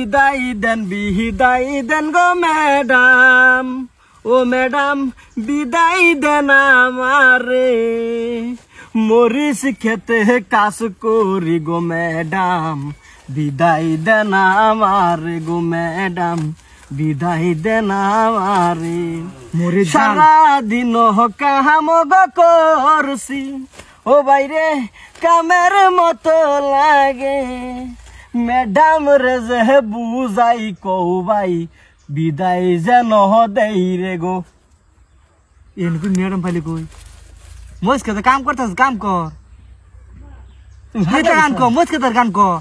বিদায় দেন গো ম্যাডাম, ও ম্যাডাম বিদায় দেন আমারে, মরিচ খেতে কাজ করি গো ম্যাডাম, বিদায় দেন আমারে গো ম্যাডাম, বিদায় দেন আমারে। সারাদিন কাম করছি ও বাইরে কামের মতো লাগে, ম্যাডাম রে যে বুঝাই কৌ ভাই বিদায় যেন দেই রে গো। এনকু ম্যাডাম পাইলে কই মজকে তো কাম করতেছ, কাম কর গান কর, মজকে তোর গান কর।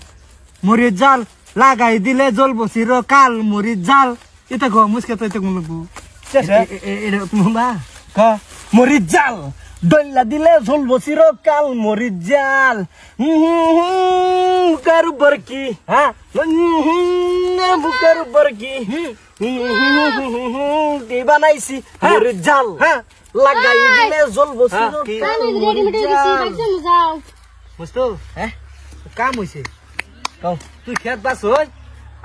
মরিচ জাল লাগাই দিলে জ্বলবো চিরকাল, মরিচ জাল এটা গো মুসকে তো এটা লাগবো মরিচ জাল দল্লা দিলে জ্বলবো চিরকাল, মরিচ জাল বুকের উপর কি, হ্যাঁ বুকের উপর কি বানাইছি মরিচ জাল, হ্যাঁ লাগাই দিলে জ্বলবো চিরকাল। বুঝতো হ্যাঁ কাম হয়েছে তুই খেত বাস হই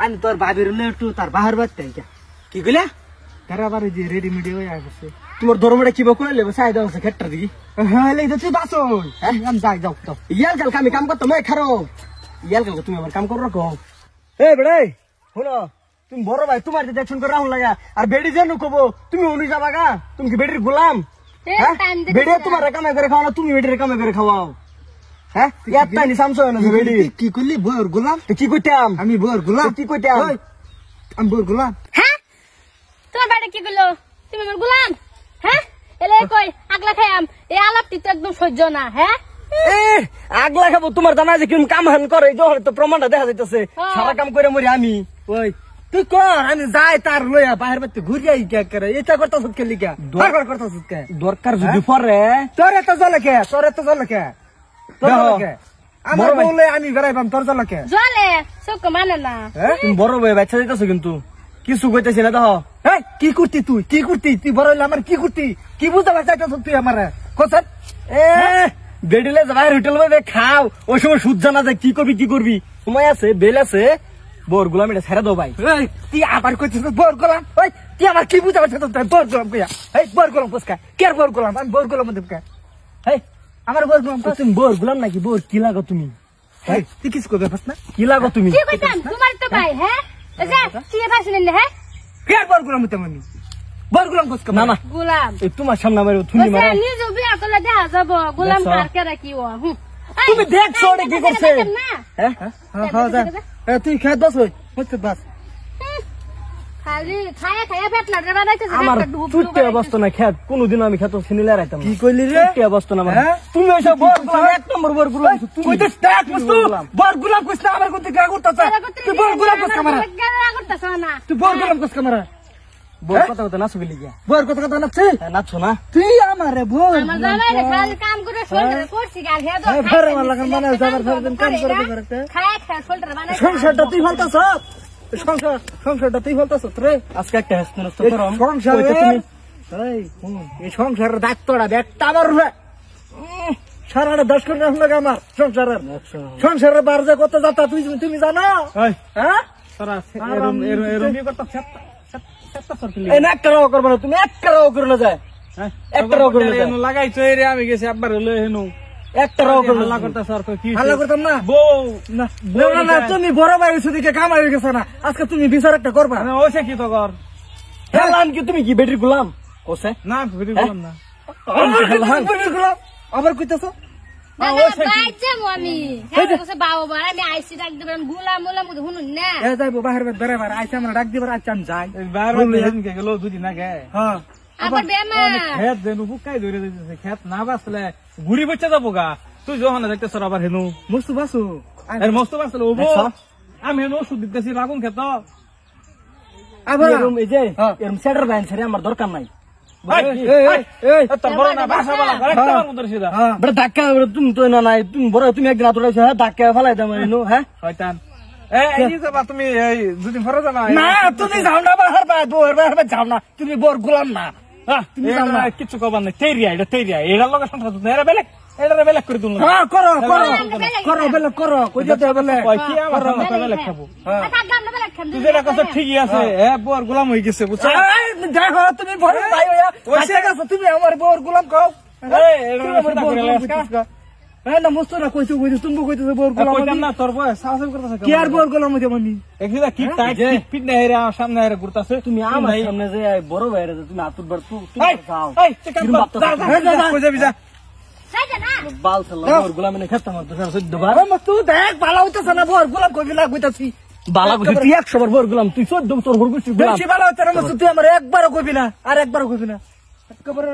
আমি তোর বাবির একটু তার বাহার বাড়তে কি কইলা তারা আবার যে রেডিমেড হয়ে আসছে তোমার ধর্মটা কি বকলে সাই দাও খেটটা দিকে হ্যাঁ লেগে তুই বাস হই আমি যাই যাও তো ইয়াল কাল আমি কাম করতে মই খারো ইয়াল কাল তুমি আমার কাম কর রাখো। এ বেড়ে শুনো তুমি বড় ভাই তোমার যে দেখছন করে রাহুল লাগা আর বেড়ি যেন কবো তুমি উনি যাবা গা, তুমি কি বেড়ির গোলাম? হ্যাঁ বেড়ে তোমার কামে করে খাও না, তুমি বেড়ির কামে করে খাওয়াও। হ্যাঁ একটা নি সামসো না বেড়ি কি কইলি বউর গোলাম কি কইতাম আমি বউর গোলাম কি কইতাম আমি বউর গোলাম। হ্যাঁ তোমার বাড়ি কি কইলো তুমি আমার গোলাম? হ্যাঁ এলে কই আগলা খাইয়াম এই আলাপটি তো একদম সহ্য না। হ্যাঁ এ আগলা খাবো তোমার জানা যে কিরম কাম হান করে এই তো প্রমাণটা দেখা যাইতেছে সারা কাম করে মরি আমি। ওই তুই কর আমি যাই তার লইয়া বাহির বাড়তে ঘুরে আই কে করে এটা করতাছ খেলি কে দরকার করতাছ কে দরকার যদি পরে তোর এত জলে কে তোর এত জলে কে আমার বলে আমি বেড়াইবাম তোর জলকে জলে চোখ মানে না। তুমি বড় ভাই বাচ্চা দিতেছ কিন্তু কিছু কইতেছি না দেখো। হ্যাঁ কি করতি তুই কি করতি তুই বড় হইলে আমার কি করতি কি বুঝতে পারছিস তুই আমার কোথায় এ বেডিলে যাই হোটেল ভাবে খাও ওই সময় সুদ জানা যায় কি করবি কি করবি সময় আছে বেল আছে বোর গোলাম এটা ছেড়ে দাও ভাই। তুই আবার কইছিস বোর গোলাম ওই তুই আমার কি বুঝতে পারছিস বোর গোলাম কইয়া এই বোর গোলাম পুস্কা কে বোর গোলাম আমি বোর গোলাম দেবকা এই আমার বোর গোলাম তুমি বোর গোলাম নাকি বোর কি লাগো তুমি? হ্যাঁ তুই কিছু করবে না কি লাগো তুমি? কি কইতাম তোমার তো ভাই। হ্যাঁ যা তুই ফাসিলেন না। হ্যাঁ কে বোর গোলাম তুমি বোর গোলাম কোসকা না না গোলাম এই তোমার সামনে মারো তুমি মারো নিজে বিয়া করলে দেখা যাব গোলাম কার কে রাখি ও তুমি দেখছো ওটা কি করছে? হ্যাঁ হ্যাঁ যা তুই খেত বস ওই খেত বস খালি খায়া খায়া পেট লাগা বানাইতেছ আমার চুট্টে অবস্থা না খেত কোনদিন আমি খেত ছিনিলে রাইতাম কি কইলি রে চুট্টে অবস্থা না তুমি এসব বোর গোলাম এক নম্বর বোর গোলাম তুই কইতে স্টাক মস্ত বোর গোলাম কইছ না আমার কোনতে গা করতেছ তুই বোর গোলাম কইছ কামারা গা করতেছ না তুই বোর গোলাম কইছ কামারা বোর কথা কথা নাচো গলি গিয়া বোর কথা কথা নাচছে নাচো না তুই আমারে বোর আমার জামাই রে খালি কাম করে শোল্ডার করছি গাল হে দো ঘরে মালা কাম বানাও যাবার দিন কাম করে করতে খায়া খায়া শোল্ডার বানাই সংসারটা তুই ফলতাছ সংসারটা তুই ফলতাছ রে আজকে একটা হাসতে নষ্ট করম সংসার তুমি এই এই সংসারের দায়িত্বটা ব্যাগটা আমার রে সারাটা 10 কোটি টাকা লাগে আমার সংসারের বারজে কত যাতা তুই তুমি জানো? হ্যাঁ সারা এরম এরম কি করতে এই না একটা রাও করবে না তুমি একটা রাও করে না যায় একটা রাও করে না লাগাইছো রে আমি গেছি আব্বার হলো হেনু একটা রাও করে হাল্লা করতে স্যার কি হাল্লা করতাম না বউ না না না তুমি বড় ভাই সুদিকে কাম হয়ে গেছ না আজকে তুমি বিচার একটা করবা না ওসে কি তো কর হেলান কি তুমি কি বেটির গোলাম ওসে না বেটির গোলাম না বেটির গোলাম আবার কইতাছো না বাইচে আমি হ্যাঁ কইছে বাবা আমি আইছি ডাক দিবেন গোলাম গোলাম শুনুন না এ যাইবো বাহির বেরাবার আইছে আমরা ডাক দিবার আচ্ছা আমি যাই বাহির হেনকে গেল দুদিন আগে হ্যাঁ আবার বেমা খেত দেনু বুকাই ধরে দিতেছে খেত না বাসলে ঘুরি বচ্চা যাবো গা তুই যখন দেখতেছ আবার হেনু মস্তু বাসু আর মস্তু বাসলে ওবো আমি হেনু ওষুধ দিতেছি লাগুন খেত আবার এরম এই যে এরম সেটার বাইন ছেড়ে আমার দরকার নাই ধাক্কা তুমি তো না নাই তুমি বড় তুমি একদিন আতড়াইছো হ্যাঁ ধাক্কা ফেলাই দাম হ্যাঁ হয়তান তুমি যদি ফরে যাবা না তুমি যাও না যাও না তুমি বোর গোলাম না তুমি যাও না কিছু কবার নাই তেরিয়া এটা তেরিয়া এটার লগে সংসার বেলেগ এটা বেলেগ করে তুলুন হ্যাঁ করো করো করো বেলে করো কই যেতে বলে কি আমার সামনে তো বেলেগ খাবো থাকলাম না বেলা খাম তুই যেটা কথা ঠিকই আছে হ্যাঁ বউর গোলাম হয়ে গেছে বুঝছো দেখো তুমি ভরে ভাই হইয়া গেছো তুমি আমার বউর গোলাম খাও আমার বউর গোলাম কইছো হ্যাঁ না মস্ত না কইছো কইছো তুমি কইছো বউর গোলাম কইতাম না তোর বয়স সাহস করতেছে কি আর বউর গোলাম হইতে আমি একদিন কি টাইট ফিট না হেরে আমার সামনে হেরে ঘুরতাছে তুমি আমার সামনে যে বড় ভাইরে তুমি আতুর বার তুমি যাও এই চিকেন কই যাবি যা যাইতে না বাল সালা বউর গোলাম এনে খেতে আমার তো 14 বার তুই দেখ বালা হইতাছ না বউর গোলাম কইবি না কইতাছি বালা কইছি তুই 100 বার বউর গোলাম তুই 14 তোর হরগুছি গোলাম বেশি বালা হইতাছ তুই আমার একবারও কইবি না আর একবারও কইবি না একেবারে